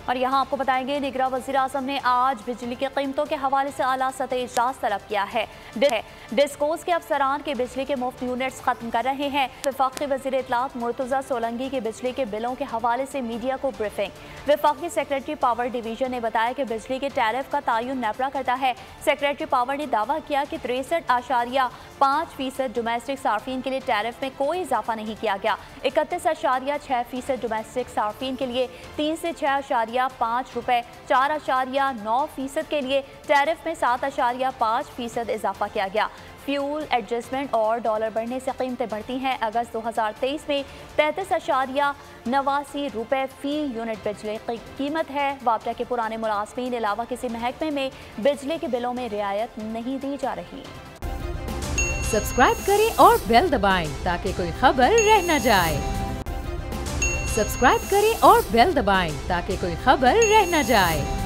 और यहाँ आपको बताएंगे निगरान वज़ीर आज़म ने आज बिजली की कीमतों के हवाले से आला सतह इजलास तलब किया है। डिस्कोस के अफसरान के बिजली के मुफ्त यूनिट्स खत्म कर रहे हैं। वफाकी वज़ीर इत्तलात मुर्तज़ा सोलंकी के बिजली के बिलों के हवाले से मीडिया को ब्रीफिंग। वफाकी सेक्रेटरी पावर डिवीजन ने बताया कि बिजली के टैरिफ का तयन नेपरा करता है। सेक्रेटरी पावर ने दावा किया कि 63.5% डोमेस्टिक सार्फिन के लिए टैरिफ में कोई इजाफा नहीं किया गया। 31.6% डोमेस्टिक सार्फिन के लिए 3 से 6.5 रुपए, 4.9% के लिए टैरिफ में 7.5% इजाफा किया गया। फ्यूल एडजस्टमेंट और डॉलर बढ़ने से कीमतें बढ़ती हैं। अगस्त 2023 में 33.89 रुपए फी यूनिट बिजली की कीमत है। वापडा के पुराने मुलाजमीन अलावा किसी महकमे में बिजली के बिलों में रियायत नहीं दी जा रही। सब्सक्राइब करें और बेल दबाएं ताकि कोई खबर रह न जाए। सब्सक्राइब करें और बेल दबाएं ताकि कोई खबर रह न जाए।